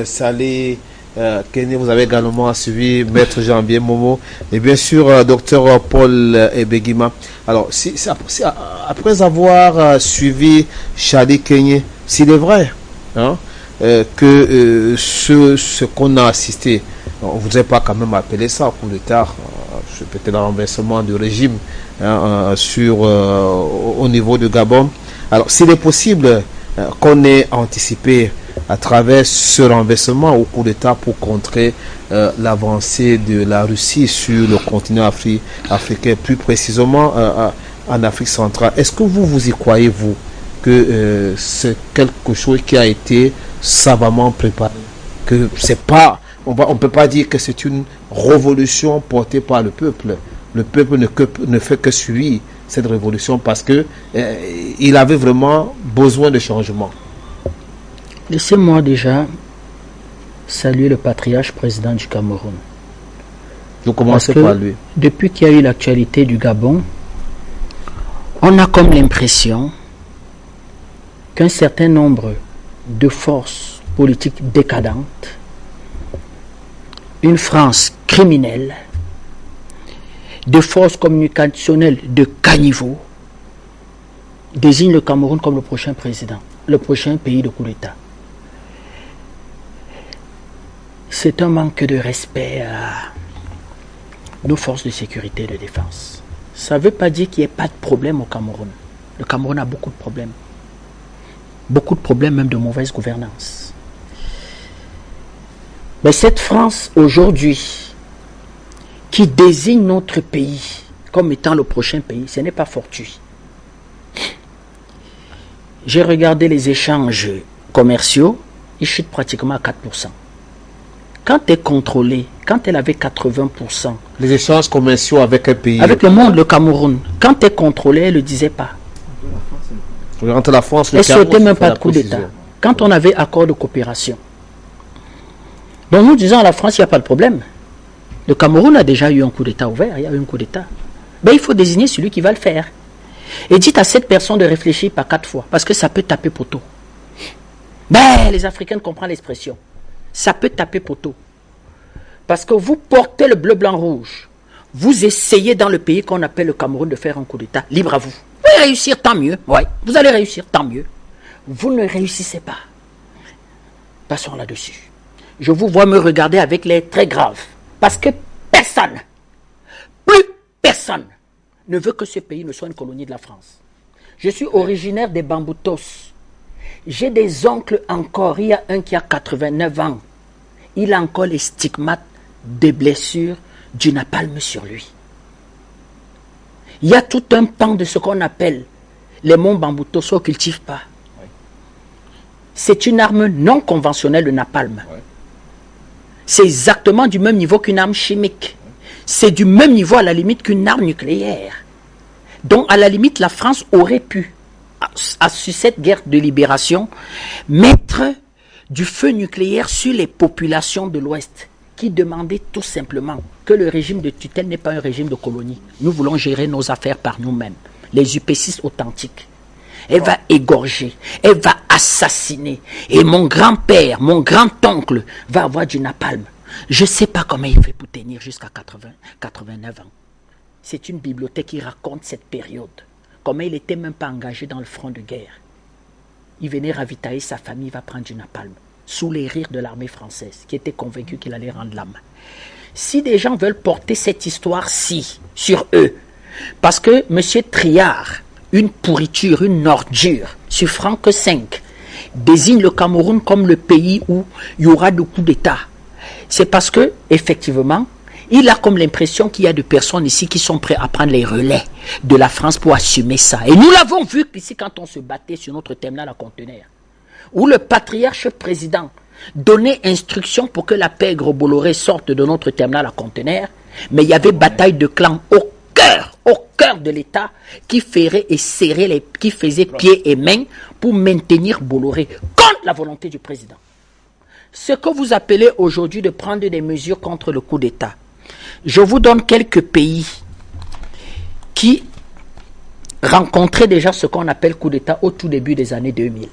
Salé Kenny, vous avez également suivi Maître Janvier Momo et bien sûr Docteur Paul Ebegima. Alors, après avoir suivi Charlie Kenny, s'il est vrai hein, que ce qu'on a assisté, on ne voudrait pas quand même appeler ça coup d'État, peut-être un renversement du régime hein, au niveau du Gabon. Alors, s'il est possible qu'on ait anticipé à travers ce renversement au coup d'État pour contrer l'avancée de la Russie sur le continent africain, plus précisément en Afrique centrale. Est-ce que vous y croyez, vous, que c'est quelque chose qui a été savamment préparé, que c'est pas, on peut pas dire que c'est une révolution portée par le peuple. Le peuple ne fait que suivre cette révolution parce que il avait vraiment besoin de changement. Laissez-moi déjà saluer le patriarche président du Cameroun. Je commence par lui. Depuis qu'il y a eu l'actualité du Gabon, on a comme l'impression qu'un certain nombre de forces politiques décadentes, une France criminelle, de forces communicationnelles de caniveau, désignent le Cameroun comme le prochain président, le prochain pays de coup d'État. C'est un manque de respect à nos forces de sécurité et de défense. Ça ne veut pas dire qu'il n'y ait pas de problème au Cameroun. Le Cameroun a beaucoup de problèmes. Beaucoup de problèmes même de mauvaise gouvernance. Mais cette France aujourd'hui, qui désigne notre pays comme étant le prochain pays, ce n'est pas fortuit. J'ai regardé les échanges commerciaux, ils chutent pratiquement à 4%. Quand elle est contrôlée, quand elle avait 80%... Les échanges commerciaux avec un pays... Avec le monde, le Cameroun. Quand elle est contrôlée, elle ne le disait pas. Entre la France, elle ne souhaitait même pas de coup d'État. Quand on avait accord de coopération. Donc nous disons à la France, il n'y a pas de problème. Le Cameroun a déjà eu un coup d'État ouvert, il y a eu un coup d'État. Ben, il faut désigner celui qui va le faire. Et dites à cette personne de réfléchir pas 4 fois, parce que ça peut taper poteau. Ben, les Africains comprennent l'expression. Ça peut taper poteau. Parce que vous portez le bleu, blanc, rouge. Vous essayez dans le pays qu'on appelle le Cameroun de faire un coup d'État. Libre à vous. Vous allez réussir, tant mieux. Oui, vous allez réussir, tant mieux. Vous ne réussissez pas. Passons là-dessus. Je vous vois me regarder avec l'air très grave. Parce que personne, plus personne, ne veut que ce pays ne soit une colonie de la France. Je suis originaire des Bamboutos. J'ai des oncles encore. Il y a un qui a 89 ans. Il a encore les stigmates des blessures du napalm sur lui. Il y a tout un pan de ce qu'on appelle les monts Bamboutos qu'on ne cultive pas. C'est une arme non conventionnelle, le napalm. C'est exactement du même niveau qu'une arme chimique. C'est du même niveau à la limite qu'une arme nucléaire. Donc à la limite, la France aurait pu, sur cette guerre de libération, mettre du feu nucléaire sur les populations de l'Ouest qui demandaient tout simplement que le régime de tutelle n'est pas un régime de colonie. Nous voulons gérer nos affaires par nous-mêmes. Les UPCistes authentiques. Elle va égorger, elle va assassiner. Et mon grand-père, mon grand-oncle va avoir du napalm. Je ne sais pas comment il fait pour tenir jusqu'à 89 ans. C'est une bibliothèque qui raconte cette période. Comment il n'était même pas engagé dans le front de guerre. Il venait ravitailler sa famille, il va prendre du napalm. Sous les rires de l'armée française, qui était convaincue qu'il allait rendre l'âme. Si des gens veulent porter cette histoire-ci sur eux, parce que M. Triard, une pourriture, une ordure, sur Franck V, désigne le Cameroun comme le pays où il y aura de coups d'État. C'est parce que, effectivement, il a comme l'impression qu'il y a des personnes ici qui sont prêtes à prendre les relais de la France pour assumer ça. Et nous l'avons vu ici quand on se battait sur notre terminal à conteneurs, où le patriarche président donnait instruction pour que la pègre Bolloré sorte de notre terminal à conteneurs, mais il y avait bataille de clans au cœur de l'État qui ferait et serrait qui faisait pieds et mains pour maintenir Bolloré contre la volonté du président. Ce que vous appelez aujourd'hui de prendre des mesures contre le coup d'État, je vous donne quelques pays qui rencontraient déjà ce qu'on appelle coup d'État au tout début des années 2000.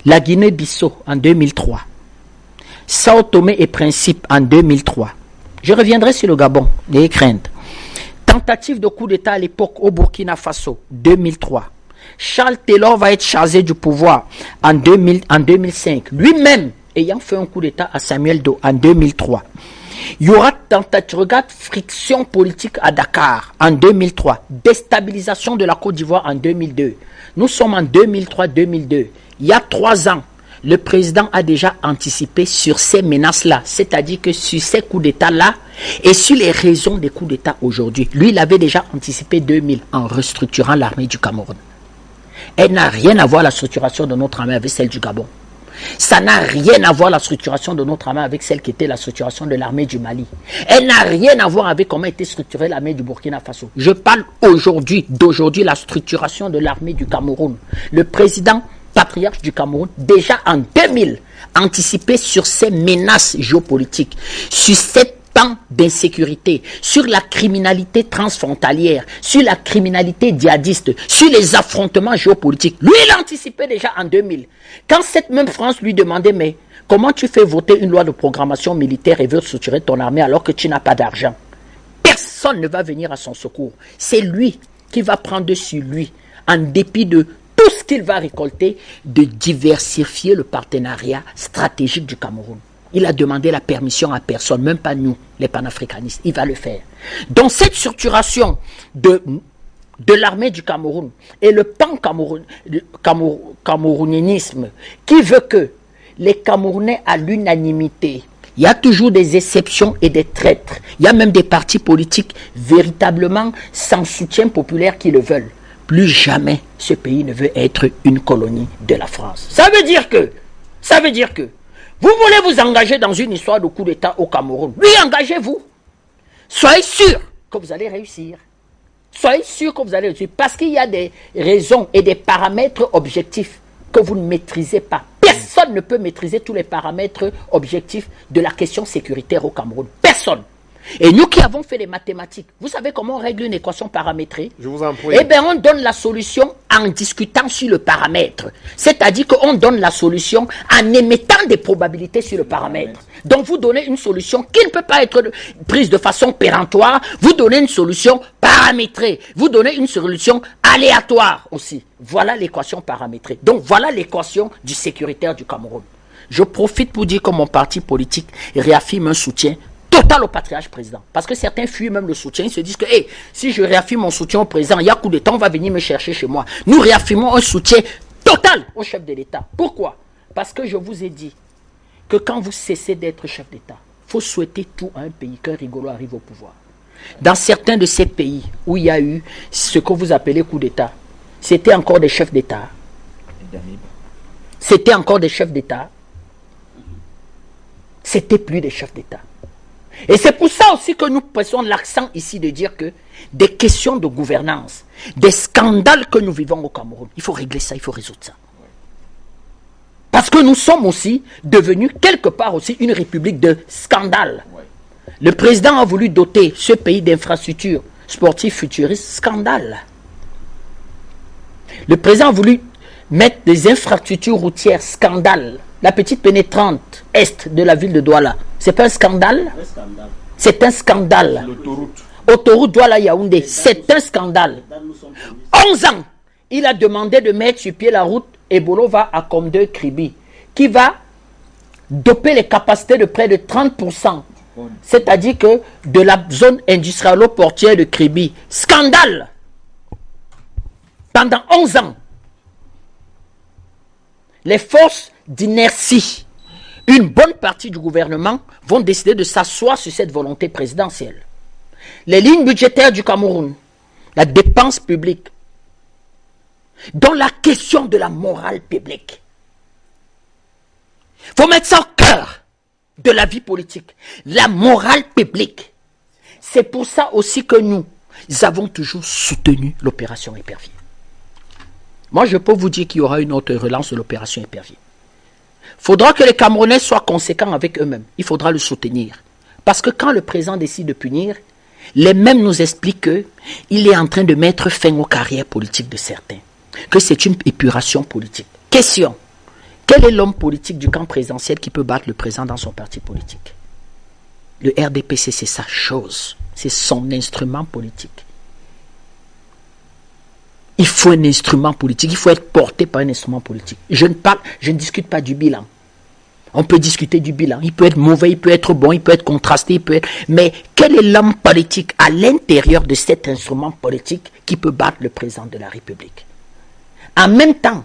La Guinée-Bissau en 2003, Sao Tomé et Principe en 2003. Je reviendrai sur le Gabon, n'ayez crainte. Tentative de coup d'État à l'époque au Burkina Faso, 2003. Charles Taylor va être chargé du pouvoir en 2005. Lui-même ayant fait un coup d'État à Samuel Doe en 2003. Il y aura tentative, regarde, friction politique à Dakar en 2003. Déstabilisation de la Côte d'Ivoire en 2002. Nous sommes en 2003-2002. Il y a 3 ans, le président a déjà anticipé sur ces menaces-là. C'est-à-dire que sur ces coups d'État-là et sur les raisons des coups d'État aujourd'hui. Lui, il avait déjà anticipé 2000 en restructurant l'armée du Cameroun. Elle n'a rien à voir la structuration de notre armée avec celle du Gabon. Ça n'a rien à voir la structuration de notre armée avec celle qui était la structuration de l'armée du Mali. Elle n'a rien à voir avec comment était structurée l'armée du Burkina Faso. Je parle d'aujourd'hui, la structuration de l'armée du Cameroun. Le président patriarche du Cameroun, déjà en 2000, anticipé sur ces menaces géopolitiques, sur cette pan d'insécurité, sur la criminalité transfrontalière, sur la criminalité djihadiste, sur les affrontements géopolitiques. Lui, il anticipait déjà en 2000. Quand cette même France lui demandait, mais comment tu fais voter une loi de programmation militaire et veux structurer ton armée alors que tu n'as pas d'argent? Personne ne va venir à son secours. C'est lui qui va prendre sur lui, en dépit de tout ce qu'il va récolter, de diversifier le partenariat stratégique du Cameroun. Il a demandé la permission à personne, même pas nous, les panafricanistes. Il va le faire. Donc cette structuration de l'armée du Cameroun et le pan-camerounisme qui veut que les Camerounais à l'unanimité, il y a toujours des exceptions et des traîtres. Il y a même des partis politiques véritablement sans soutien populaire qui le veulent. Plus jamais ce pays ne veut être une colonie de la France. Ça veut dire que vous voulez vous engager dans une histoire de coup d'État au Cameroun. Oui, engagez-vous. Soyez sûr que vous allez réussir. Soyez sûr que vous allez réussir. Parce qu'il y a des raisons et des paramètres objectifs que vous ne maîtrisez pas. Personne ne peut maîtriser tous les paramètres objectifs de la question sécuritaire au Cameroun. Personne. Et nous qui avons fait les mathématiques, vous savez comment on règle une équation paramétrée? Je vous en prie. Eh bien, on donne la solution en discutant sur le paramètre. C'est-à-dire qu'on donne la solution en émettant des probabilités sur le paramètre. Donc, vous donnez une solution qui ne peut pas être prise de façon péremptoire. Vous donnez une solution paramétrée. Vous donnez une solution aléatoire aussi. Voilà l'équation paramétrée. Donc, voilà l'équation du sécuritaire du Cameroun. Je profite pour dire que mon parti politique réaffirme un soutien total au patriarche président. Parce que certains fuient même le soutien. Ils se disent que hey, si je réaffirme mon soutien au président, il y a coup d'État, on va venir me chercher chez moi. Nous réaffirmons un soutien total au chef de l'État. Pourquoi? Parce que je vous ai dit que quand vous cessez d'être chef d'État, il faut souhaiter tout à un pays qu'un rigolo arrive au pouvoir. Dans certains de ces pays où il y a eu ce que vous appelez coup d'État, c'était encore des chefs d'État. C'était encore des chefs d'État. C'était plus des chefs d'État. Et c'est pour ça aussi que nous pressons l'accent ici de dire que des questions de gouvernance, des scandales que nous vivons au Cameroun, il faut régler ça, il faut résoudre ça. Parce que nous sommes aussi devenus quelque part aussi une république de scandales. Le président a voulu doter ce pays d'infrastructures sportives futuristes, scandale. Le président a voulu mettre des infrastructures routières, scandale. La petite pénétrante est de la ville de Douala, c'est pas un scandale? C'est un scandale. Autoroute Douala-Yaoundé, c'est un scandale. 11 ans, il a demandé de mettre sur pied la route Ebolova à Komde-Kribi, qui va doper les capacités de près de 30%. C'est-à-dire que de la zone industrialo-portière de Kribi. Scandale! Pendant 11 ans, les forces d'inertie, une bonne partie du gouvernement vont décider de s'asseoir sur cette volonté présidentielle. Les lignes budgétaires du Cameroun, la dépense publique, dans la question de la morale publique. Il faut mettre ça au cœur de la vie politique. La morale publique. C'est pour ça aussi que nous avons toujours soutenu l'opération Épervier. Moi, je peux vous dire qu'il y aura une autre relance de l'opération Épervier. Il faudra que les Camerounais soient conséquents avec eux-mêmes. Il faudra le soutenir. Parce que quand le président décide de punir, les mêmes nous expliquent qu'il est en train de mettre fin aux carrières politiques de certains. Que c'est une épuration politique. Question. Quel est l'homme politique du camp présidentiel qui peut battre le président dans son parti politique? Le RDPC, c'est sa chose. C'est son instrument politique. Il faut un instrument politique. Il faut être porté par un instrument politique. Je ne discute pas du bilan. On peut discuter du bilan. Il peut être mauvais, il peut être bon, il peut être contrasté, mais quel est l'homme politique à l'intérieur de cet instrument politique qui peut battre le président de la République? En même temps,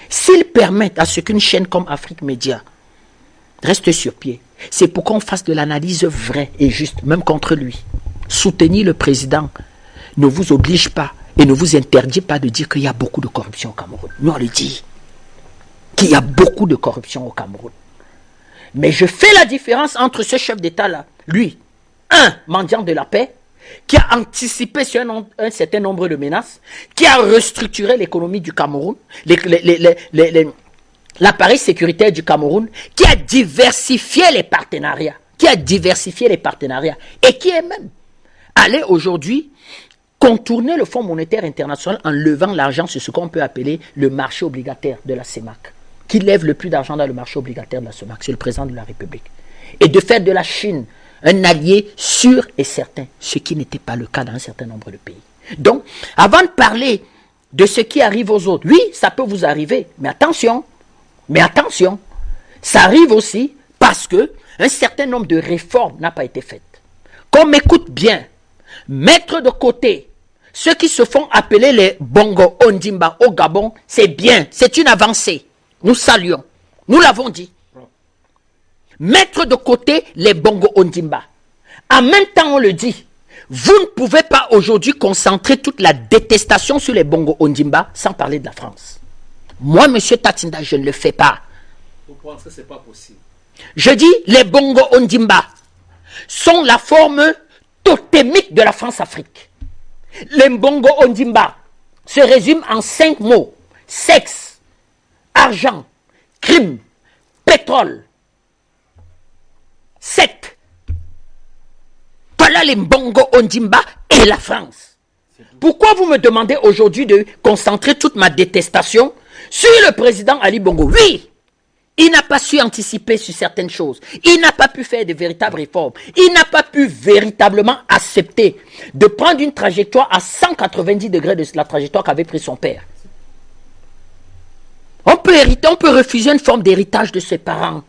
s'ils permettent à ce qu'une chaîne comme Afrique Média reste sur pied, c'est pour qu'on fasse de l'analyse vraie et juste, même contre lui. Soutenir le président ne vous oblige pas et ne vous interdit pas de dire qu'il y a beaucoup de corruption au Cameroun. Nous, on le dit. Qu'il y a beaucoup de corruption au Cameroun. Mais je fais la différence entre ce chef d'État-là, lui, un mendiant de la paix, qui a anticipé sur un certain nombre de menaces, qui a restructuré l'économie du Cameroun, l'appareil sécuritaire du Cameroun, qui a diversifié les partenariats, et qui est même allé aujourd'hui contourner le Fonds monétaire international en levant l'argent sur ce qu'on peut appeler le marché obligataire de la CEMAC. Qui lève le plus d'argent dans le marché obligataire de la CEMAC, c'est le président de la République. Et de faire de la Chine un allié sûr et certain, ce qui n'était pas le cas dans un certain nombre de pays. Donc, avant de parler de ce qui arrive aux autres, oui, ça peut vous arriver, mais attention, ça arrive aussi parce que un certain nombre de réformes n'a pas été faites. Qu'on m'écoute bien, mettre de côté ceux qui se font appeler les Bongo Ondimba au Gabon, c'est bien, c'est une avancée. Nous saluons. Nous l'avons dit. Mettre de côté les Bongo Ondimba. En même temps, on le dit. Vous ne pouvez pas aujourd'hui concentrer toute la détestation sur les Bongo Ondimba sans parler de la France. Moi, M. Tatinda, je ne le fais pas. Vous pensez que ce n'est pas possible? Je dis, les Bongo Ondimba sont la forme totémique de la France-Afrique. Les Bongo Ondimba se résument en 5 mots. Sexe, argent, crime, pétrole, secte. Voilà les Bongo Ondimba et la France. Pourquoi vous me demandez aujourd'hui de concentrer toute ma détestation sur le président Ali Bongo? Oui, il n'a pas su anticiper sur certaines choses. Il n'a pas pu faire de véritables réformes. Il n'a pas pu véritablement accepter de prendre une trajectoire à 190 degrés de la trajectoire qu'avait pris son père. On peut hériter, on peut refuser une forme d'héritage de ses parents.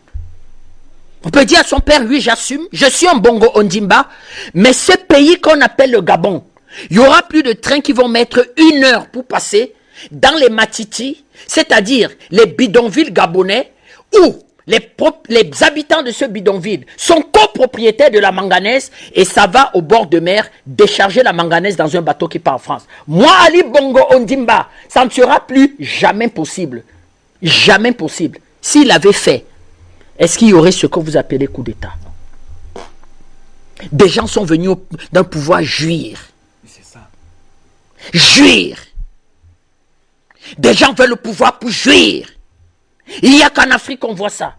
On peut dire à son père, oui, j'assume, je suis un Bongo Ondimba, mais ce pays qu'on appelle le Gabon, il y aura plus de trains qui vont mettre 1 heure pour passer dans les Matiti, c'est-à-dire les bidonvilles gabonais, où les habitants de ce bidonville sont copropriétaires de la manganèse et ça va au bord de mer décharger la manganèse dans un bateau qui part en France. Moi, Ali Bongo Ondimba, ça ne sera plus jamais possible. Jamais possible. S'il avait fait, est-ce qu'il y aurait ce que vous appelez coup d'État? Des gens sont venus d'un pouvoir jouir. C'est ça. Jouir. Des gens veulent le pouvoir pour jouir. Il n'y a qu'en Afrique qu'on voit ça.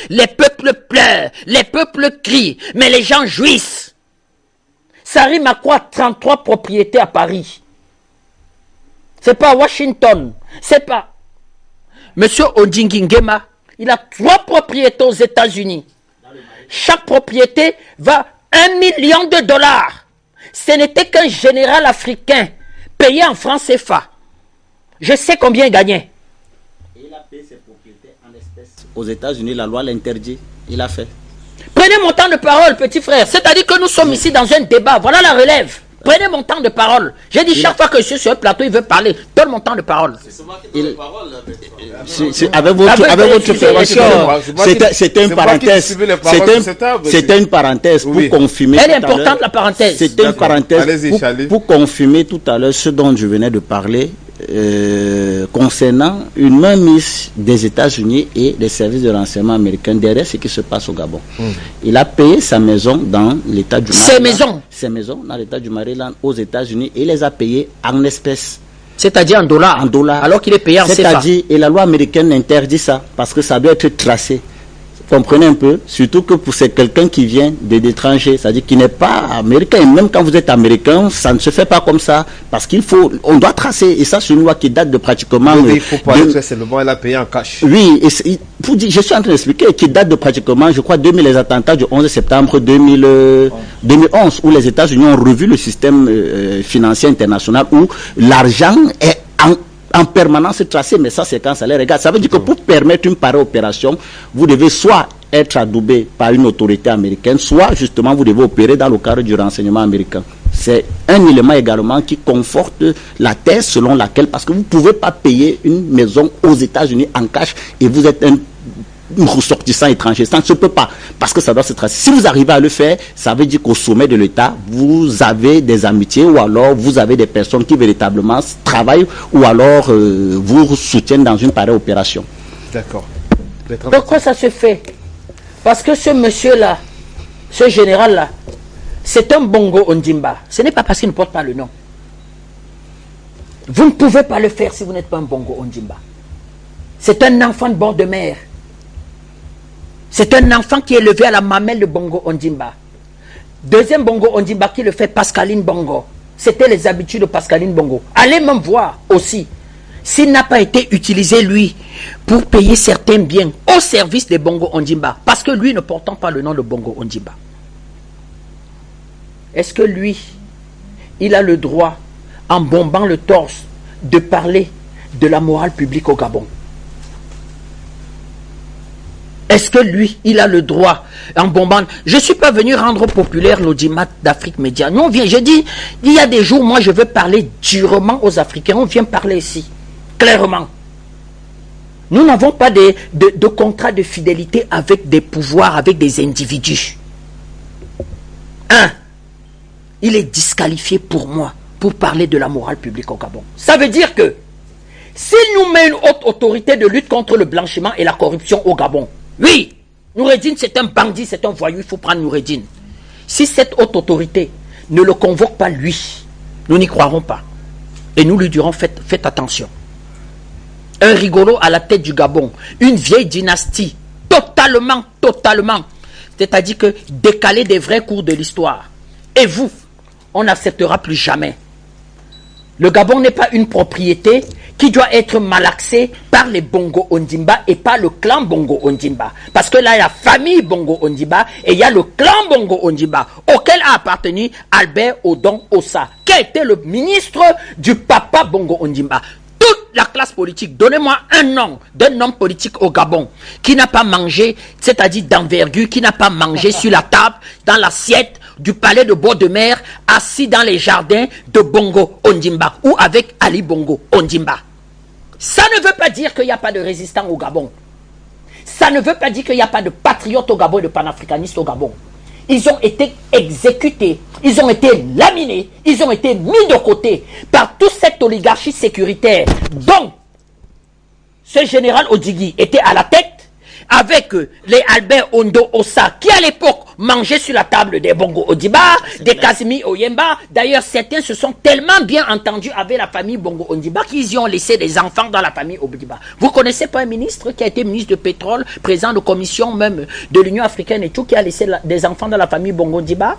Les peuples pleurent, les peuples crient, mais les gens jouissent. Ça rime à quoi 33 propriétés à Paris? C'est pas à Washington. C'est pas... Monsieur Odingi Nguema, il a 3 propriétés aux États-Unis. Chaque propriété va $1 million. Ce n'était qu'un général africain payé en francs CFA. Je sais combien il gagnait. Et il a payé ses propriétés en espèces. Aux États-Unis, la loi l'interdit. Il a fait. Prenez mon temps de parole, petit frère. C'est-à-dire que nous sommes ici dans un débat. Voilà la relève. Prenez mon temps de parole. J'ai dit chaque fois que je suis sur un plateau, il veut parler. Donne mon temps de parole. C'est souvent qu'il donne parole avec votre observation. C'était une parenthèse. C'était une parenthèse pour confirmer. Elle est importante, la parenthèse. C'était une parenthèse pour confirmer tout à l'heure ce dont je venais de parler concernant une mainmise des États-Unis et des services de renseignement américains derrière ce qui se passe au Gabon. Il a payé sa maison dans l'état du Maryland. Ses maisons dans l'état du Maryland aux États-Unis et les a payées en espèces. C'est-à-dire en dollars. En dollars. Alors qu'il est payé en CFA. C'est-à-dire, et la loi américaine interdit ça parce que ça doit être tracé. Comprenez un peu, surtout que pour c'est quelqu'un qui vient de l'étranger, c'est-à-dire qui n'est pas américain. Et même quand vous êtes américain, ça ne se fait pas comme ça, parce on doit tracer, et ça c'est une loi qui date de pratiquement... Oui, il faut parler très simplement, elle a payé en cash. Oui, je suis en train d'expliquer, qui date de pratiquement, je crois, 2000, les attentats du 11 septembre 2011, où les États-Unis ont revu le système financier international, où l'argent est en permanence tracé, mais ça c'est quand ça les regarde. Ça veut dire que pour permettre une pareille opération, vous devez soit être adoubé par une autorité américaine, soit justement vous devez opérer dans le cadre du renseignement américain. C'est un élément également qui conforte la thèse selon laquelle, parce que vous ne pouvez pas payer une maison aux États-Unis en cash et vous êtes un ressortissant étranger. Ça ne se peut pas, parce que ça doit se tracer. Si vous arrivez à le faire, ça veut dire qu'au sommet de l'État, vous avez des amitiés ou alors vous avez des personnes qui véritablement travaillent ou alors vous soutiennent dans une pareille opération. D'accord. Pourquoi ça se fait? Parce que ce monsieur-là, ce général-là, c'est un Bongo Ondimba. Ce n'est pas parce qu'il ne porte pas le nom. Vous ne pouvez pas le faire si vous n'êtes pas un Bongo Ondimba. C'est un enfant de bord de mer. C'est un enfant qui est élevé à la mamelle de Bongo Ondimba. Deuxième Bongo Ondimba qui le fait, Pascaline Bongo. C'était les habitudes de Pascaline Bongo. Allez même voir aussi s'il n'a pas été utilisé, lui, pour payer certains biens au service des Bongo Ondimba. Parce que lui ne portant pas le nom de Bongo Ondimba. Est-ce que lui, il a le droit, en bombant le torse, de parler de la morale publique au Gabon? Est-ce que lui, il a le droit, en bombant... Je ne suis pas venu rendre populaire l'audimat d'Afrique Média. Nous, on vient, je dis, il y a des jours, moi, je veux parler durement aux Africains. On vient parler ici, clairement. Nous n'avons pas de contrat de fidélité avec des pouvoirs, avec des individus. Il est disqualifié pour moi, pour parler de la morale publique au Gabon. Ça veut dire que, s'il nous met une haute autorité de lutte contre le blanchiment et la corruption au Gabon, oui, Noureddine c'est un bandit, c'est un voyou, il faut prendre Noureddine. Si cette haute autorité ne le convoque pas lui, nous n'y croirons pas. Et nous lui dirons, faites attention. Un rigolo à la tête du Gabon, une vieille dynastie, totalement, c'est-à-dire que décalé des vrais cours de l'histoire. Et vous, on n'acceptera plus jamais. Le Gabon n'est pas une propriété qui doit être malaxée par les Bongo Ondimba et pas le clan Bongo Ondimba. Parce que là, il y a la famille Bongo Ondimba et il y a le clan Bongo Ondimba auquel a appartenu Albert Odon Ossa, qui a été le ministre du papa Bongo Ondimba. Toute la classe politique, donnez-moi un nom d'un homme politique au Gabon qui n'a pas mangé, c'est-à-dire d'envergure, qui n'a pas mangé sur la table, dans l'assiette du palais de bord de mer, assis dans les jardins de Bongo Ondimba ou avec Ali Bongo Ondimba. Ça ne veut pas dire qu'il n'y a pas de résistants au Gabon. Ça ne veut pas dire qu'il n'y a pas de patriotes au Gabon et de panafricanistes au Gabon. Ils ont été exécutés, ils ont été laminés, ils ont été mis de côté par toute cette oligarchie sécuritaire dont ce général Odigui était à la tête, avec les Albert Ondo Ossa qui à l'époque mangeaient sur la table des Bongo Ondimba, des Kazimi Oyemba. D'ailleurs, certains se sont tellement bien entendus avec la famille Bongo Ondimba qu'ils y ont laissé des enfants dans la famille Ondimba. Vous connaissez pas un ministre qui a été ministre de pétrole, président de commission même de l'Union africaine et tout, qui a laissé des enfants dans la famille Bongo Ondimba?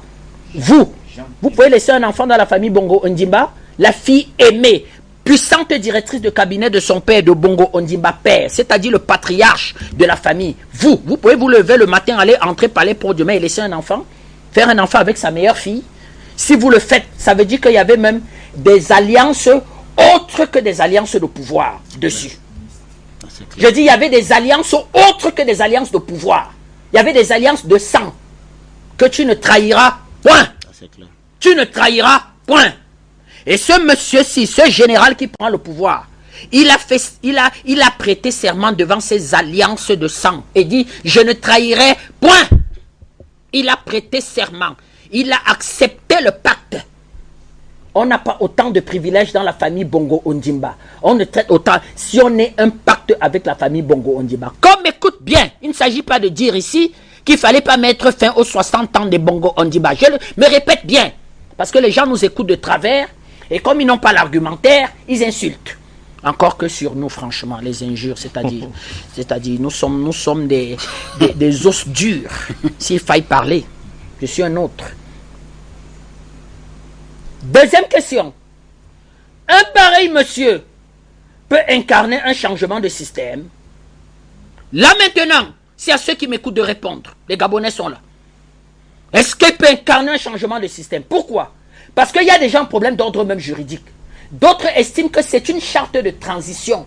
Vous pouvez laisser un enfant dans la famille Bongo Ondimba? La fille aimée, puissante directrice de cabinet de son père, de Bongo Ondimba père, c'est-à-dire le patriarche de la famille. Vous pouvez vous lever le matin, aller entrer palais pour demain et laisser un enfant, faire un enfant avec sa meilleure fille. Si vous le faites, ça veut dire qu'il y avait même des alliances autres que des alliances de pouvoir dessus. Je dis, il y avait des alliances autres que des alliances de pouvoir. Il y avait des alliances de sang que tu ne trahiras point. Tu ne trahiras point. Et ce monsieur-ci, ce général qui prend le pouvoir, il a prêté serment devant ces alliances de sang et dit, je ne trahirai point. Il a prêté serment. Il a accepté le pacte. On n'a pas autant de privilèges dans la famille Bongo Ondimba. On ne traite autant si on est un pacte avec la famille Bongo Ondimba. Comme écoute bien, il ne s'agit pas de dire ici qu'il ne fallait pas mettre fin aux 60 ans des Bongo Ondimba. Je me répète bien, parce que les gens nous écoutent de travers. Et comme ils n'ont pas l'argumentaire, ils insultent. Encore que sur nous, franchement, les injures, c'est-à-dire nous sommes des os durs. S'il faille parler, je suis un autre. Deuxième question. Un pareil monsieur peut incarner un changement de système. Là maintenant, c'est à ceux qui m'écoutent de répondre. Les Gabonais sont là. Est-ce qu'il peut incarner un changement de système? Pourquoi? Parce qu'il y a déjà un problème d'ordre même juridique. D'autres estiment que c'est une charte de transition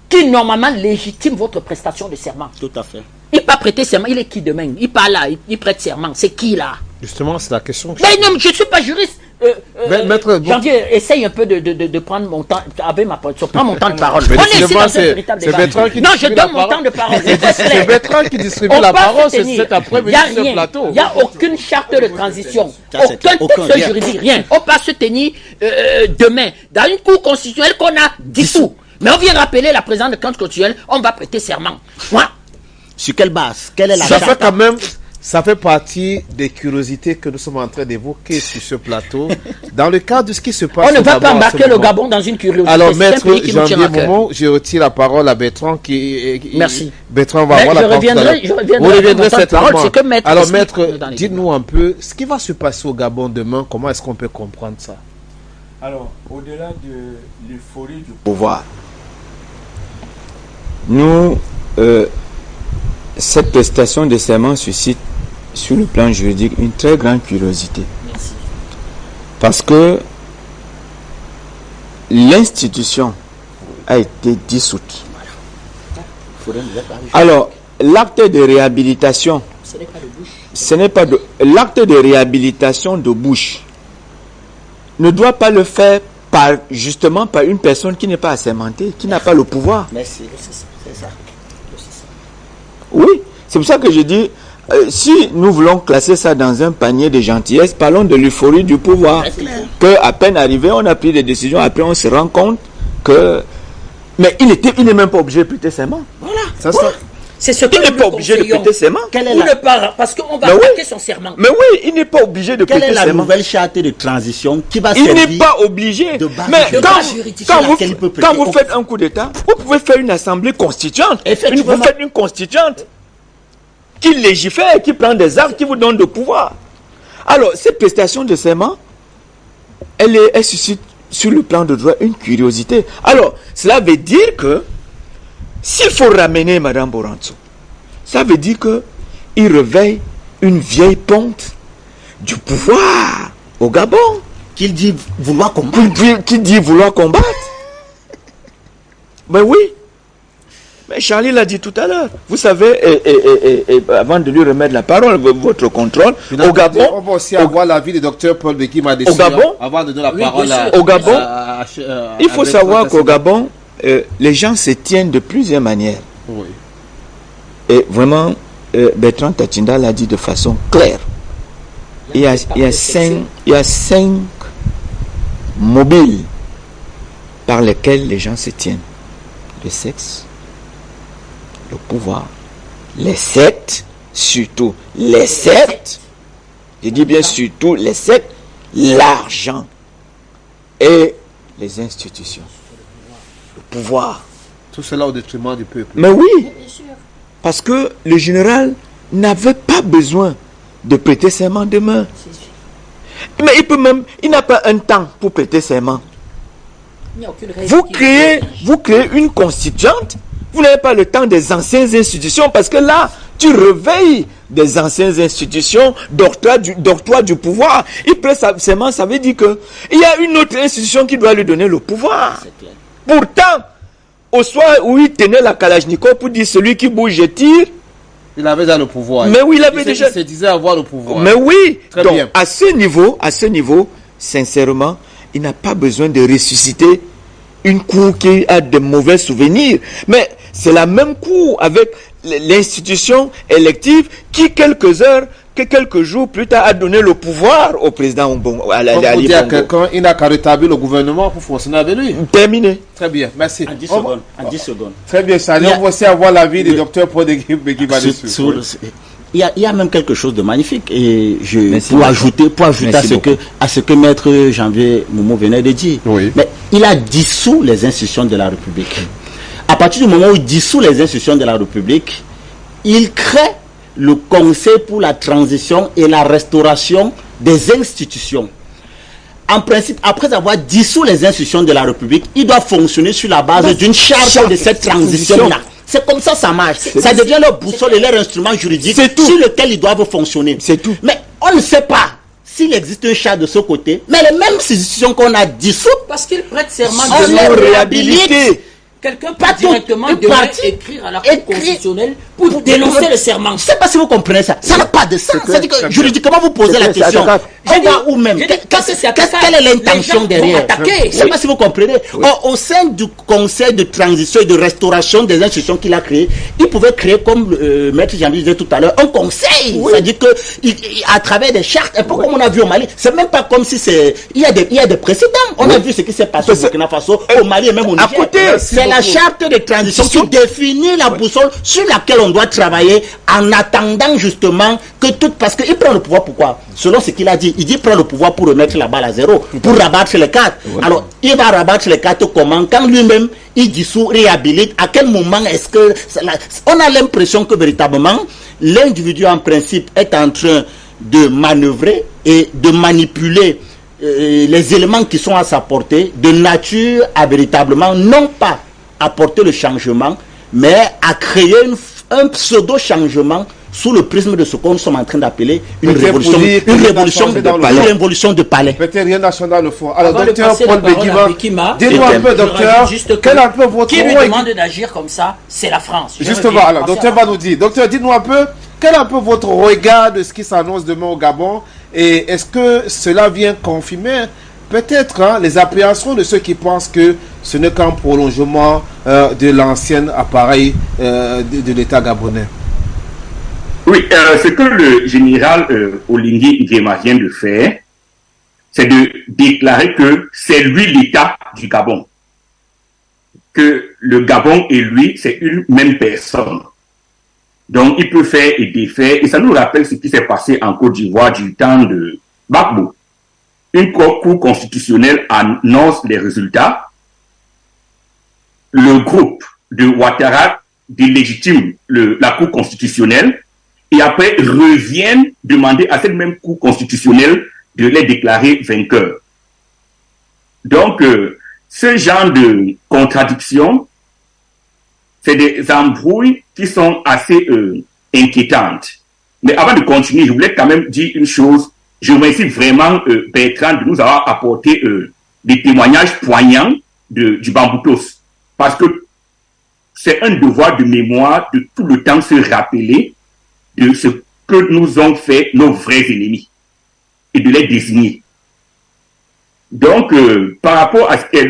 qui normalement légitime votre prestation de serment. Tout à fait. Il peut prêter serment, il est qui demain? Il parle là, il prête serment. C'est qui là? Justement, c'est la question. Mais non, je ne suis pas juriste. Maître, Jean-Pierre, essaye un peu de prendre mon temps, avec ma parole. Prends mon temps de parole. Mais On est ici dans un c'est véritable débat. Bertrand qui Non, je distribue la donne mon temps de parole. C'est Bertrand qui distribue la parole cet après-midi sur le plateau. Il n'y a aucune charte de transition, aucun texte juridique, rien. On peut se tenir demain dans une cour constitutionnelle qu'on a dissous. Mais on vient rappeler la présidente de compte constitutionnelle, on va prêter serment. Moi. Sur quelle base? Quelle est la charte? charte? Quand même, ça fait partie des curiosités que nous sommes en train d'évoquer sur ce plateau. Dans le cadre de ce qui se passe on ne va pas embarquer le Gabon dans une curiosité. Alors, maître Janvier Momo, je retire la parole à Bertrand Merci. Bertrand va avoir la parole. Vous reviendrez certainement. Alors, maître, dites-nous un peu ce qui va se passer au Gabon demain. Comment est-ce qu'on peut comprendre ça? Alors, au-delà de l'euphorie du pouvoir, nous, cette prestation de serment suscite sur le plan juridique une très grande curiosité. Merci. Parce que l'institution a été dissoute. Alors, l'acte de réhabilitation, ce n'est pas de l'acte de réhabilitation de Bush ne doit pas le faire justement par une personne qui n'est pas assermentée, qui n'a pas le pouvoir. Merci, c'est ça. Oui, c'est pour ça que je dis, si nous voulons classer ça dans un panier de gentillesse, parlons de l'euphorie du pouvoir. Que à peine arrivé, on a pris des décisions, après on se rend compte que... Mais il n'est même pas obligé de prêter serment. Voilà. C'est ce qu'il n'est pas obligé de prêter serment. Parce qu'on va attaquer son serment. Mais oui, il n'est pas obligé de prêter serment. Quelle est la nouvelle charte de transition qui va il servir n'est pas obligé. Mais quand vous faites un coup d'État, vous pouvez faire une assemblée constituante. Vous faites une constituante qui légifère, qui prend des actes, qui vous donne de pouvoir. Alors, cette prestation de serment, elle suscite sur le plan de droit une curiosité. Alors, cela veut dire que s'il faut ramener Mme Boranzo, ça veut dire qu'il réveille une vieille ponte du pouvoir au Gabon. Qu'il dit vouloir combattre. Qu'il dit vouloir combattre. Ben oui. Mais Charlie l'a dit tout à l'heure. Vous savez, et avant de lui remettre la parole, votre contrôle, au Gabon... On va aussi avoir l'avis du docteur Paul Begima au Gabon, avant de donner la parole au Gabon, il faut savoir qu'au Gabon, les gens se tiennent de plusieurs manières. Oui. Et vraiment, Bertrand Tachinda l'a dit de façon claire. Il y a 5 mobiles par lesquels les gens se tiennent. Le sexe, le pouvoir, les sectes, surtout les sectes, je dis bien surtout les sectes, l'argent et les institutions. Le pouvoir. Tout cela au détriment du peuple. Mais oui, parce que le général n'avait pas besoin de prêter serment demain. Mais il n'a pas un temps pour prêter serment. Vous créez une constituante, vous n'avez pas le temps des anciennes institutions, parce que là, tu réveilles des anciennes institutions d'octroi du pouvoir. Il prête serment, ça veut dire qu'il y a une autre institution qui doit lui donner le pouvoir. Pourtant, au soir où il tenait la Kalachnikov pour dire celui qui bouge, je tire. Il avait déjà le pouvoir. Mais oui, il avait déjà. Il se disait avoir le pouvoir. Mais oui. Très donc, bien. à ce niveau, sincèrement, il n'a pas besoin de ressusciter une cour qui a de mauvais souvenirs. Mais c'est la même cour avec l'institution élective qui, quelques jours plus tard, a donné le pouvoir au président Ombongo. Pour dire que quand il n'a qu'à rétablir le gouvernement pour fonctionner avec lui. Terminé. Très bien, merci. En 10 secondes. Très bien, ça. On va aussi avoir l'avis du docteur Paul Begima dessus. il y a même quelque chose de magnifique. Et pour ajouter à ce que Maître Janvier Momo venait de dire. Oui. Mais il a dissous les institutions de la République. À partir du moment où il dissout les institutions de la République, il crée le Conseil pour la transition et la restauration des institutions. En principe, après avoir dissous les institutions de la République, il doit fonctionner sur la base d'une charte de cette transition-là. C'est comme ça marche. Ça devient leur boussole et leur instrument juridique sur lequel ils doivent fonctionner. C'est tout. Mais on ne sait pas s'il existe un charte de ce côté, mais les mêmes institutions qu'on a dissoutes, parce qu'ils prêtent serment on les réhabilite. Quelqu'un peut directement écrire à la Cour constitutionnelle pour dénoncer le serment. Je ne sais pas si vous comprenez ça. Ça n'a pas de sens. C'est-à-dire que juridiquement, vous posez la question. On va où même? Quelle est l'intention derrière? Je ne sais pas si vous comprenez. Au sein du Conseil de transition et de restauration des institutions qu'il a créé, il pouvait créer, comme Maître Jean disait tout à l'heure, un conseil. C'est-à-dire qu'à travers des chartes, un peu comme on a vu au Mali, c'est même pas comme si c'est... Il y a des précédents. On a vu ce qui s'est passé au Burkina Faso, au Mali et même au Niger. C'est la charte de transition qui définit la boussole sur laquelle on doit travailler en attendant justement que tout... Parce qu'il prend le pouvoir, pourquoi? Selon ce qu'il a dit, il dit prend le pouvoir pour remettre la balle à zéro, pour rabattre les cartes. Alors, il va rabattre les cartes comment? Quand lui-même, il dissout, réhabilite, à quel moment est-ce que... On a l'impression que véritablement, l'individu en principe est en train de manœuvrer et de manipuler les éléments qui sont à sa portée, de nature à véritablement, non pas apporter le changement, mais à créer un pseudo-changement sous le prisme de ce qu'on sommes en train d'appeler une révolution de palais. Peut-être rien n'a changé dans le fond. Alors, docteur Paul Beguima, dites-nous un peu, docteur, quel est un peu votre... Qui lui demande d'agir comme ça, c'est la France. Justement, alors, docteur va nous dire. Docteur, dites-nous un peu, quel est un peu votre regard de ce qui s'annonce demain au Gabon, et est-ce que cela vient confirmer peut-être les appréhensions de ceux qui pensent que ce n'est qu'un prolongement de l'ancien appareil de l'État gabonais? Oui, ce que le général Oligui Nguema vient de faire, c'est de déclarer que c'est lui l'État du Gabon. Que le Gabon et lui, c'est une même personne. Donc, il peut faire et défaire. Et ça nous rappelle ce qui s'est passé en Côte d'Ivoire du temps de Gbagbo. Une cour constitutionnelle annonce les résultats. Le groupe de Ouattara délégitime la cour constitutionnelle et après reviennent demander à cette même cour constitutionnelle de les déclarer vainqueurs. Donc, ce genre de contradiction, c'est des embrouilles qui sont assez inquiétantes. Mais avant de continuer, je voulais quand même dire une chose. Je remercie vraiment Bertrand de nous avoir apporté des témoignages poignants du Bamboutos. Parce que c'est un devoir de mémoire de tout le temps se rappeler de ce que nous ont fait nos vrais ennemis et de les désigner. Donc, par rapport à ce qu'est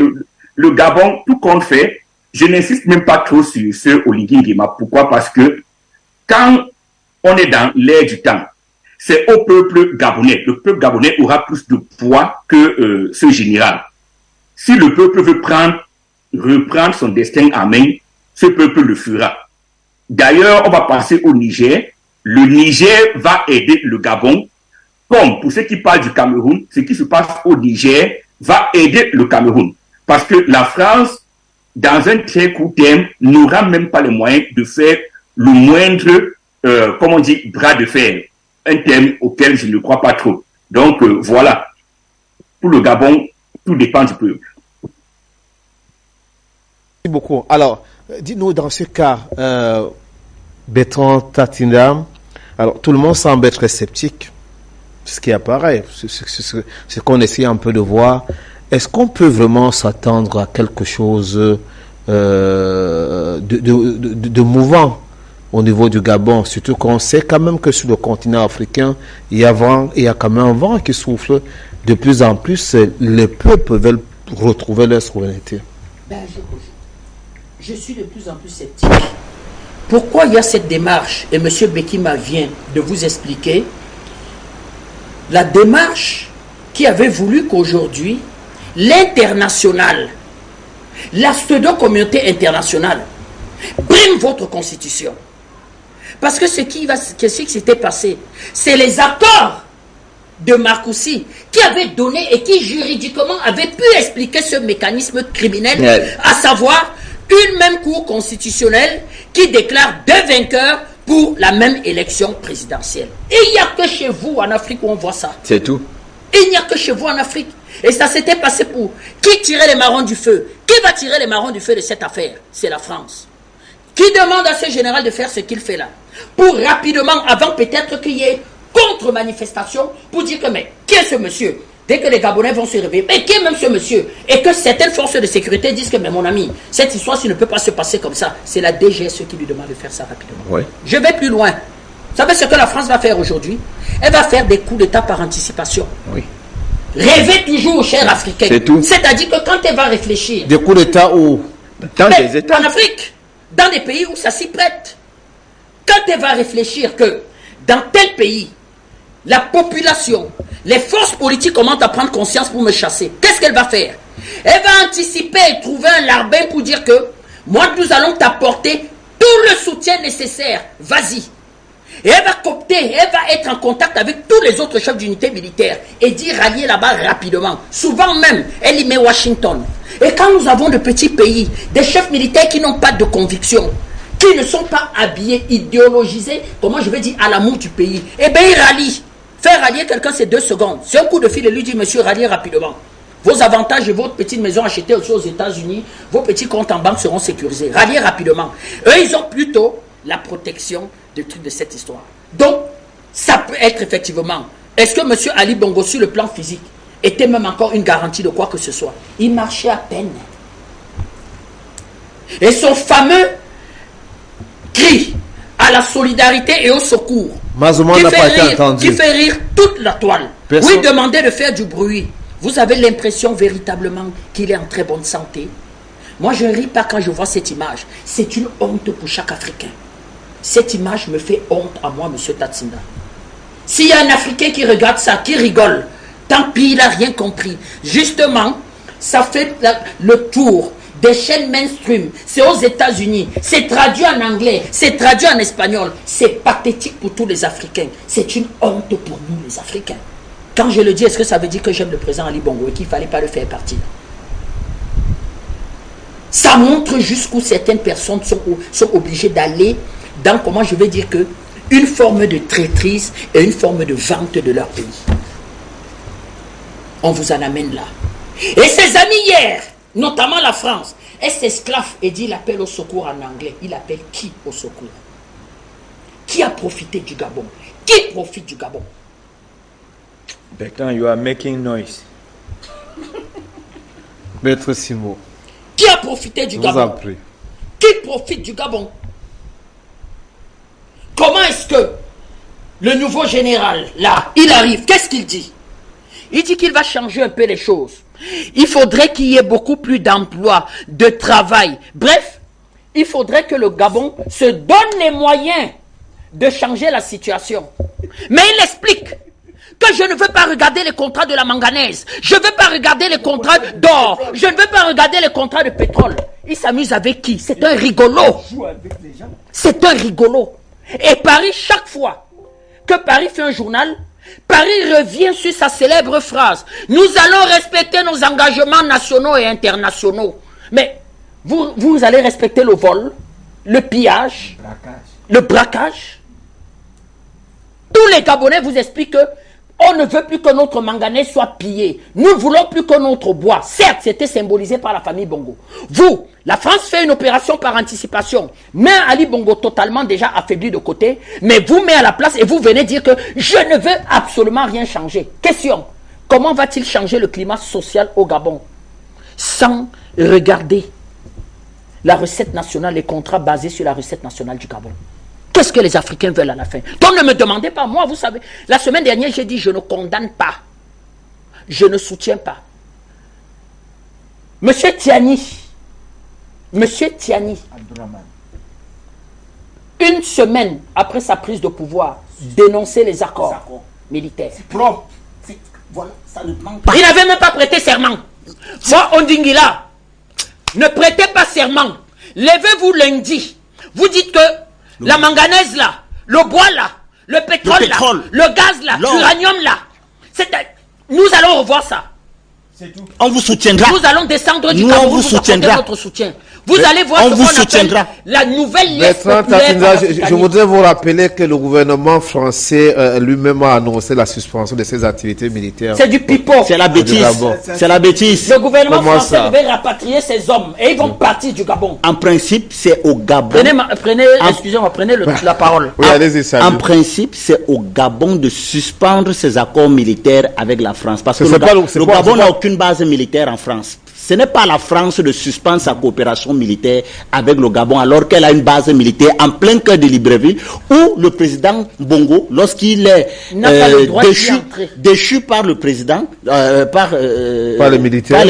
le Gabon, tout compte fait, je n'insiste même pas trop sur ce Oligui Nguema. Pourquoi? Parce que quand on est dans l'ère du temps, c'est au peuple gabonais. Le peuple gabonais aura plus de poids que ce général. Si le peuple veut reprendre son destin en main, ce peuple le fera. D'ailleurs, on va passer au Niger. Le Niger va aider le Gabon. Comme pour ceux qui parlent du Cameroun, ce qui se passe au Niger va aider le Cameroun. Parce que la France, dans un très court terme, n'aura même pas les moyens de faire le moindre, comment on dit, bras de fer. Un terme auquel je ne crois pas trop. Donc, voilà. Pour le Gabon, tout dépend du peuple. Merci beaucoup. Alors, dis-nous dans ce cas, Bertrand Tatinda, alors tout le monde semble être sceptique, ce qui apparaît, ce qu'on essaie un peu de voir. Est-ce qu'on peut vraiment s'attendre à quelque chose de mouvant au niveau du Gabon, surtout qu'on sait quand même que sur le continent africain, il y a quand même un vent qui souffle. De plus en plus, les peuples veulent retrouver leur souveraineté. Je suis de plus en plus sceptique. Pourquoi il y a cette démarche? Et M. Beguima vient de vous expliquer la démarche qui avait voulu qu'aujourd'hui, l'international, la pseudo-communauté internationale, prime votre constitution. Parce que ce qui s'était passé, c'est les accords de Marcoussis qui avaient donné et qui juridiquement avaient pu expliquer ce mécanisme criminel, à savoir une même cour constitutionnelle qui déclare 2 vainqueurs pour la même élection présidentielle. Et il n'y a que chez vous en Afrique où on voit ça. C'est tout. Il n'y a que chez vous en Afrique. Et ça s'était passé pour qui tirait les marrons du feu? Qui va tirer les marrons du feu de cette affaire? C'est la France. Qui demande à ce général de faire ce qu'il fait là? Pour rapidement, avant peut-être qu'il y ait contre-manifestation, pour dire que mais qui est ce monsieur? Dès que les Gabonais vont se réveiller, mais qui est même ce monsieur? Et que certaines forces de sécurité disent que mais mon ami, cette histoire-ci ne peut pas se passer comme ça. C'est la DGSE qui lui demande de faire ça rapidement. Oui. Je vais plus loin. Vous savez ce que la France va faire aujourd'hui? Elle va faire des coups d'État par anticipation. Oui. Rêvez toujours, chers Africains. C'est tout. C'est-à-dire que quand elle va réfléchir... Des coups d'État où? Dans des États. En Afrique, dans des pays où ça s'y prête. Quand elle va réfléchir que dans tel pays, la population, les forces politiques commencent à prendre conscience pour me chasser, qu'est-ce qu'elle va faire? Elle va anticiper et trouver un larbin pour dire que moi, nous allons t'apporter tout le soutien nécessaire. Vas-y. Et elle va coopter, elle va être en contact avec tous les autres chefs d'unité militaire et dire rallier là-bas rapidement. Souvent même, elle y met Washington. Et quand nous avons de petits pays, des chefs militaires qui n'ont pas de conviction, qui ne sont pas habillés, idéologisés, comment je vais dire, à l'amour du pays, eh bien ils rallient. Faire rallier quelqu'un, c'est 2 secondes. C'est un coup de fil et lui dit, monsieur, ralliez rapidement. Vos avantages et votre petite maison achetée aussi aux États-Unis, vos petits comptes en banque seront sécurisés. Ralliez rapidement. Eux, ils ont plutôt la protection de cette histoire. Donc, ça peut être effectivement. Est-ce que M. Ali Bongo, sur le plan physique, était même encore une garantie de quoi que ce soit? Il marchait à peine. Et son fameux cri à la solidarité et au secours, qui fait rire toute la toile. Oui, demandez de faire du bruit. Vous avez l'impression véritablement qu'il est en très bonne santé? Moi, je ne ris pas quand je vois cette image. C'est une honte pour chaque Africain. Cette image me fait honte à moi, M. Tatsinda. S'il y a un Africain qui regarde ça, qui rigole, tant pis, il n'a rien compris. Justement, ça fait le tour des chaînes mainstream. C'est aux États-Unis. C'est traduit en anglais. C'est traduit en espagnol. C'est pathétique pour tous les Africains. C'est une honte pour nous, les Africains. Quand je le dis, est-ce que ça veut dire que j'aime le président Ali Bongo et qu'il ne fallait pas le faire partir? Ça montre jusqu'où certaines personnes sont obligées d'aller dans, comment je vais dire que, une forme de traîtrise et une forme de vente de leur pays. On vous en amène là. Et ses amis hier, notamment la France, elle s'esclave et dit il appelle au secours en anglais. Il appelle qui au secours? Qui a profité du Gabon? Qui profite du Gabon? Bertrand, you are making noise. Maître Simo. Qui a profité du Gabon? Qui profite du Gabon? Comment est-ce que le nouveau général, là, il arrive? Qu'est-ce qu'il dit? Il dit qu'il va changer un peu les choses. Il faudrait qu'il y ait beaucoup plus d'emplois, de travail. Bref, il faudrait que le Gabon se donne les moyens de changer la situation. Mais il explique que je ne veux pas regarder les contrats de la manganèse. Je ne veux pas regarder les contrats d'or. Je ne veux pas regarder les contrats de pétrole. Il s'amuse avec qui? C'est un rigolo. C'est un rigolo. Et Paris, chaque fois que Paris fait un journal, Paris revient sur sa célèbre phrase. Nous allons respecter nos engagements nationaux et internationaux. Mais vous allez respecter le vol, le pillage, le braquage. Tous les Gabonais vous expliquent que on ne veut plus que notre manganèse soit pillé. Nous ne voulons plus que notre bois. Certes, c'était symbolisé par la famille Bongo. Vous, la France fait une opération par anticipation. Met Ali Bongo totalement déjà affaibli de côté, mais vous met à la place et vous venez dire que je ne veux absolument rien changer. Question, comment va-t-il changer le climat social au Gabon sans regarder la recette nationale, les contrats basés sur la recette nationale du Gabon? Qu'est-ce que les Africains veulent à la fin? Donc ne me demandez pas, moi vous savez, la semaine dernière j'ai dit je ne condamne pas, je ne soutiens pas. Monsieur Tiani, une semaine après sa prise de pouvoir, dénonçait les accords militaires. Voilà, ça ne manque pas. Il n'avait même pas prêté serment. Moi, Ondingila, ne prêtez pas serment. Levez-vous lundi. Vous dites que la manganèse là, le bois là, le pétrole là, le gaz là, l'uranium là. Nous allons revoir ça. On vous soutiendra. Nous allons descendre du Cameroun, vous apporter notre soutien. Vous allez voir ce qu'on appelle la nouvelle liesse populaire. Je voudrais vous rappeler que le gouvernement français lui-même a annoncé la suspension de ses activités militaires. C'est du pipeau. C'est la bêtise. C'est la bêtise. Le gouvernement français devait rapatrier ses hommes et ils vont partir du Gabon. En principe, c'est au Gabon. Excusez-moi, prenez la parole. Oui, allez-y, en principe, c'est au Gabon de suspendre ses accords militaires avec la France. Parce que le Gabon n'a aucune base militaire en France. Ce n'est pas à la France de suspendre sa coopération militaire avec le Gabon alors qu'elle a une base militaire en plein cœur de Libreville où le président Bongo, lorsqu'il est déchu par le président, par les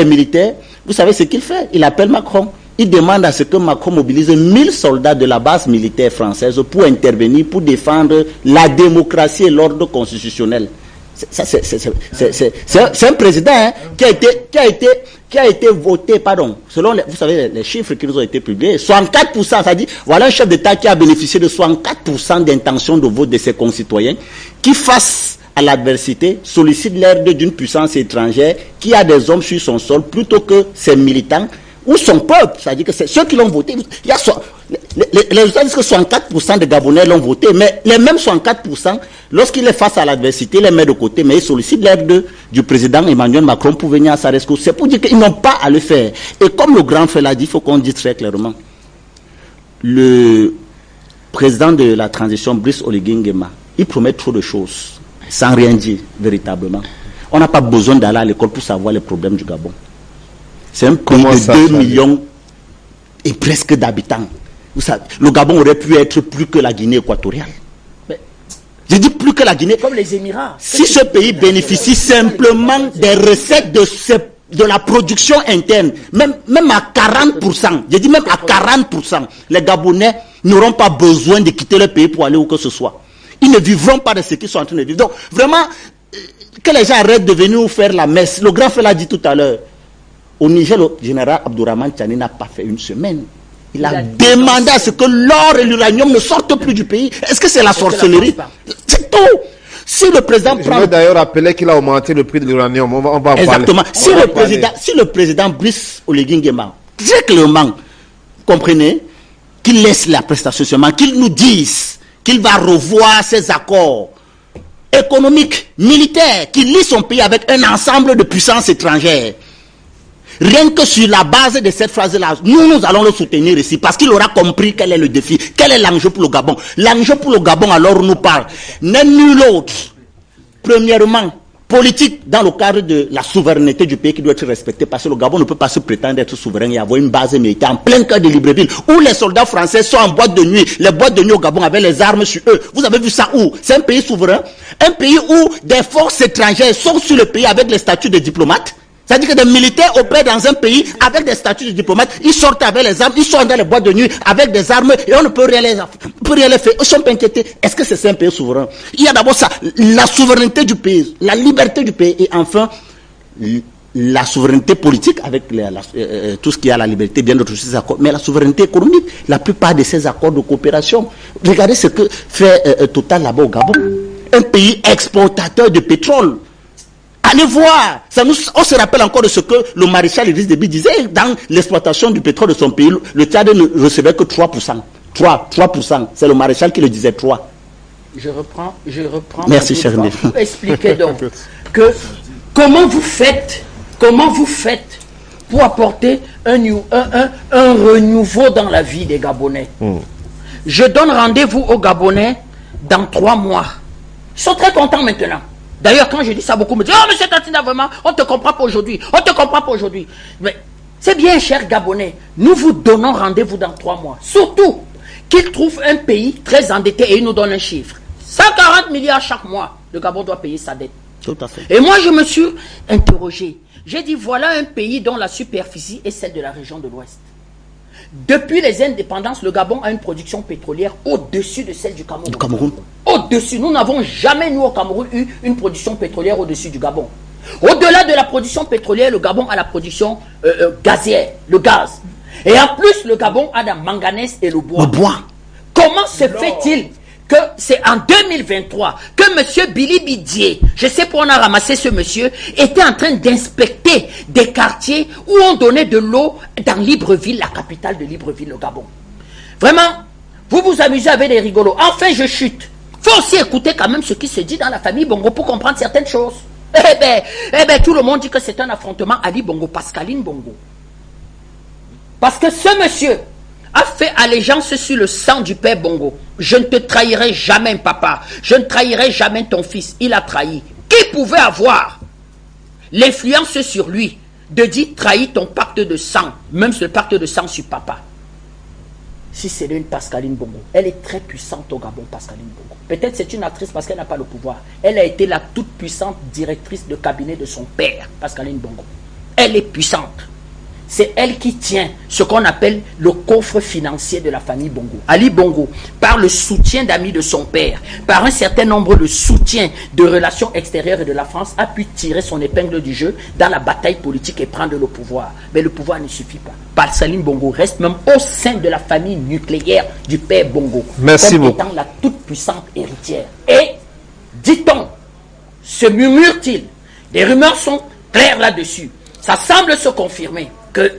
militaires, vous savez ce qu'il fait? Il appelle Macron. Il demande à ce que Macron mobilise 1000 soldats de la base militaire française pour intervenir, pour défendre la démocratie et l'ordre constitutionnel. C'est un président qui a été voté, selon vous savez les chiffres qui nous ont été publiés, 64%, ça dit, voilà un chef d'État qui a bénéficié de 64% d'intention de vote de ses concitoyens, qui face à l'adversité sollicite l'aide d'une puissance étrangère, qui a des hommes sur son sol plutôt que ses militants ou son peuple, c'est-à-dire que c'est ceux qui l'ont voté. Il y a les résultats disent que 64% des Gabonais l'ont voté, mais les mêmes 64%, lorsqu'il est face à l'adversité, il les met de côté, mais il sollicite l'aide du président Emmanuel Macron pour venir à sa rescousse. C'est pour dire qu'ils n'ont pas à le faire. Et comme le grand frère l'a dit, il faut qu'on dise très clairement, le président de la transition, Brice Oligui Nguema, il promet trop de choses, sans rien dire véritablement. On n'a pas besoin d'aller à l'école pour savoir les problèmes du Gabon. C'est un pays de 2 millions et presque d'habitants. Vous savez, le Gabon aurait pu être plus que la Guinée équatoriale. Je dis plus que la Guinée. Comme les Émirats. Si ce pays bénéficie simplement des recettes de la production interne, même à 40%, je dis même à 40%, les Gabonais n'auront pas besoin de quitter le pays pour aller où que ce soit. Ils ne vivront pas de ce qu'ils sont en train de vivre. Donc, vraiment, que les gens arrêtent de venir nous faire la messe. Le grand frère l'a dit tout à l'heure. Au Niger, le général Abdourahmane Tchani n'a pas fait une semaine. Il a demandé à ce que l'or et l'uranium ne sortent plus du pays. Est-ce que c'est la sorcellerie? C'est tout. Si le président prend... Je veux d'ailleurs rappeler qu'il a augmenté le prix de l'uranium. On va en parler. Exactement. Si le président Brice Oligui Nguema, très clairement, comprenez, qu'il laisse la prestation seulement, qu'il nous dise qu'il va revoir ses accords économiques, militaires, qu'il lie son pays avec un ensemble de puissances étrangères. Rien que sur la base de cette phrase-là, nous allons le soutenir ici parce qu'il aura compris quel est le défi, quel est l'enjeu pour le Gabon. L'enjeu pour le Gabon, alors, nous parle n'est nul autre. Premièrement, politique dans le cadre de la souveraineté du pays qui doit être respectée parce que le Gabon ne peut pas se prétendre être souverain et avoir une base militaire en plein cœur de Libreville où les soldats français sont en boîte de nuit. Les boîtes de nuit au Gabon avec les armes sur eux. Vous avez vu ça où? C'est un pays souverain, un pays où des forces étrangères sont sur le pays avec les statuts de diplomates. C'est-à-dire que des militaires opèrent dans un pays avec des statuts de diplomates, ils sortent avec les armes, ils sont dans les boîtes de nuit avec des armes et on ne peut rien les faire. Ils sont pas inquiétés. Est-ce que c'est un pays souverain? Il y a d'abord ça, la souveraineté du pays, la liberté du pays et enfin la souveraineté politique avec tout ce qui a la liberté, bien d'autres ces accords, mais la souveraineté économique, la plupart de ces accords de coopération. Regardez ce que fait Total là-bas au Gabon, un pays exportateur de pétrole. Allez voir, on se rappelle encore de ce que le maréchal Idriss Déby disait dans l'exploitation du pétrole de son pays. Le Tchad ne recevait que 3%. 3%. C'est le maréchal qui le disait 3%. Je reprends. Merci, cher ami. Expliquez donc que comment vous faites pour apporter un renouveau dans la vie des Gabonais. Je donne rendez-vous aux Gabonais dans 3 mois. Ils sont très contents maintenant. D'ailleurs, quand je dis ça, beaucoup me disent « Oh, monsieur Tantina, vraiment, on ne te comprend pas aujourd'hui. Mais c'est bien, cher Gabonais. Nous vous donnons rendez-vous dans 3 mois. Surtout qu'ils trouvent un pays très endetté et ils nous donnent un chiffre. 140 milliards chaque mois. Le Gabon doit payer sa dette. Tout à fait. Et moi, je me suis interrogé. J'ai dit, voilà un pays dont la superficie est celle de la région de l'Ouest. Depuis les indépendances, le Gabon a une production pétrolière au-dessus de celle du Cameroun. Au-dessus. Nous n'avons jamais, nous, au Cameroun, eu une production pétrolière au-dessus du Gabon. Au-delà de la production pétrolière, le Gabon a la production gazière, le gaz. Et en plus, le Gabon a la manganèse et le bois. Comment se fait-il que c'est en 2023 que M. Billy Bidier, je sais pour on a ramassé ce monsieur, était en train d'inspecter des quartiers où on donnait de l'eau dans Libreville, la capitale de Libreville, au Gabon. Vraiment, vous vous amusez avec des rigolos. Enfin, je chute. Il faut aussi écouter quand même ce qui se dit dans la famille Bongo pour comprendre certaines choses. Eh ben, tout le monde dit que c'est un affrontement Ali Bongo, Pascaline Bongo. Parce que ce monsieur a fait allégeance sur le sang du père Bongo. Je ne te trahirai jamais, papa. Je ne trahirai jamais ton fils. Il a trahi. Qui pouvait avoir l'influence sur lui de dire trahis ton pacte de sang, même ce pacte de sang sur papa? Si c'est une Pascaline Bongo, elle est très puissante au Gabon, Pascaline Bongo. Peut-être c'est une actrice parce qu'elle n'a pas le pouvoir. Elle a été la toute puissante directrice de cabinet de son père, Pascaline Bongo. Elle est puissante. C'est elle qui tient ce qu'on appelle le coffre financier de la famille Bongo. Ali Bongo, par le soutien d'amis de son père, par un certain nombre de soutiens de relations extérieures et de la France, a pu tirer son épingle du jeu dans la bataille politique et prendre le pouvoir. Mais le pouvoir ne suffit pas. Pascaline Bongo reste même au sein de la famille nucléaire du père Bongo. Merci comme beaucoup. étant la toute puissante héritière. Et, dit-on, se murmure-t-il, des rumeurs sont claires là-dessus. Ça semble se confirmer que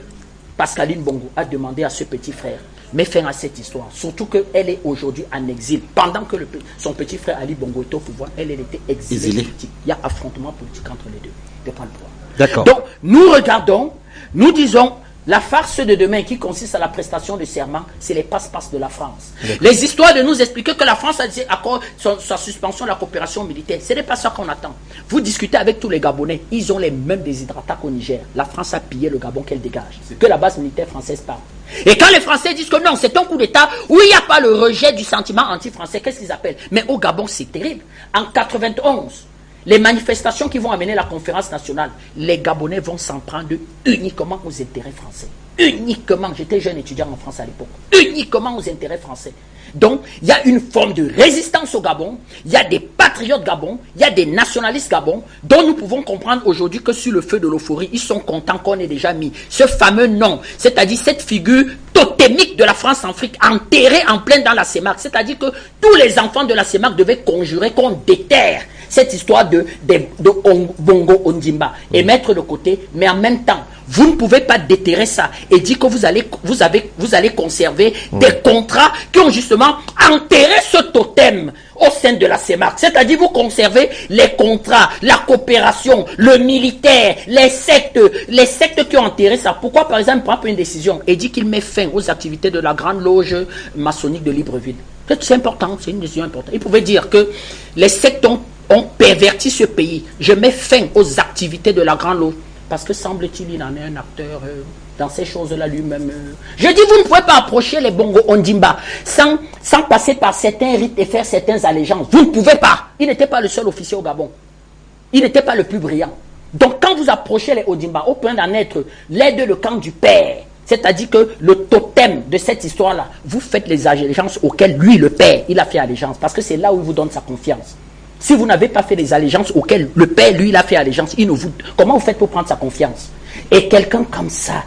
Pascaline Bongo a demandé à ce petit frère, mets fin à cette histoire, surtout qu'elle est aujourd'hui en exil. Pendant que son petit frère Ali Bongo était au pouvoir, elle était exilée politique. Il y a affrontement politique entre les deux. De pas le pouvoir. D'accord. Donc, nous regardons, nous disons, la farce de demain qui consiste à la prestation de serment, c'est les passe-passe de la France. Les histoires de nous expliquer que la France a dit sa suspension de la coopération militaire, ce n'est pas ça qu'on attend. Vous discutez avec tous les Gabonais, ils ont les mêmes déshydratats qu'au Niger. La France a pillé le Gabon qu'elle dégage, que la base militaire française parle. Et quand les Français disent que non, c'est un coup d'État où il n'y a pas le rejet du sentiment anti-français, qu'est-ce qu'ils appellent? Mais au Gabon, c'est terrible. En 91, les manifestations qui vont amener la conférence nationale, les Gabonais vont s'en prendre uniquement aux intérêts français. Uniquement, j'étais jeune étudiant en France à l'époque, uniquement aux intérêts français. Donc, il y a une forme de résistance au Gabon, il y a des patriotes Gabon, il y a des nationalistes Gabon, dont nous pouvons comprendre aujourd'hui que sur le feu de l'euphorie, ils sont contents qu'on ait déjà mis ce fameux nom, c'est-à-dire cette figure totémique de la France-Afrique enterrée en plein dans la CEMAC. C'est-à-dire que tous les enfants de la CEMAC devaient conjurer qu'on déterre cette histoire de Bongo Ondimba et mettre de côté, mais en même temps, vous ne pouvez pas déterrer ça et dire que vous allez conserver des contrats qui ont justement enterré ce totem au sein de la CEMAC. C'est-à-dire vous conservez les contrats, la coopération, le militaire, les sectes qui ont enterré ça. Pourquoi par exemple prendre une décision et dit qu'il met fin aux activités de la grande loge maçonnique de Libreville? C'est important, c'est une décision importante. Il pouvait dire que les sectes ont perverti ce pays. Je mets fin aux activités de la grande loge. Parce que semble-t-il, il en est un acteur dans ces choses-là lui-même. Je dis, vous ne pouvez pas approcher les Bongo Ondimba sans passer par certains rites et faire certaines allégeances. Vous ne pouvez pas. Il n'était pas le seul officier au Gabon. Il n'était pas le plus brillant. Donc quand vous approchez les Ondimba, au point d'en être l'aide le camp du père, c'est-à-dire que le totem de cette histoire-là, vous faites les allégeances auxquelles lui, le père, il a fait allégeance. Parce que c'est là où il vous donne sa confiance. Si vous n'avez pas fait les allégeances auxquelles le père, lui, il a fait allégeance, comment vous faites pour prendre sa confiance? Et quelqu'un comme ça,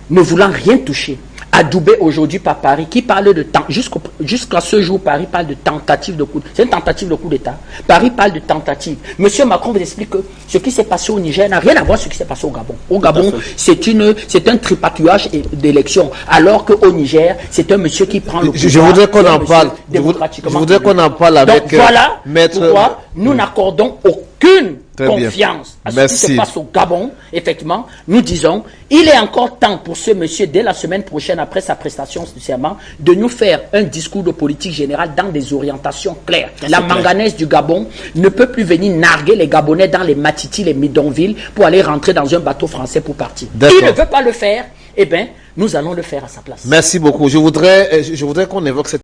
ne voulant rien toucher, adoubé aujourd'hui par Paris, qui parle de temps, jusqu'à ce jour, Paris parle de tentative de coup. C'est une tentative de coup d'État. Paris parle de tentative. Monsieur Macron vous explique que ce qui s'est passé au Niger n'a rien à voir avec ce qui s'est passé au Gabon. Au Gabon, c'est un tripatouillage d'élections, alors qu'au Niger, c'est un monsieur qui prend le pouvoir. Je voudrais qu'on en parle. Je voudrais qu'on en parle avec voilà Maître. Pourquoi nous n'accordons aucune confiance à ce qui se passe au Gabon. Effectivement, nous disons, il est encore temps pour ce monsieur, dès la semaine prochaine, après sa prestation de serment, de nous faire un discours de politique générale dans des orientations claires. La manganèse du Gabon ne peut plus venir narguer les Gabonais dans les Matiti, les Midonville, pour aller rentrer dans un bateau français pour partir. Il ne veut pas le faire, eh bien, nous allons le faire à sa place. Merci beaucoup. Je voudrais qu'on évoque cette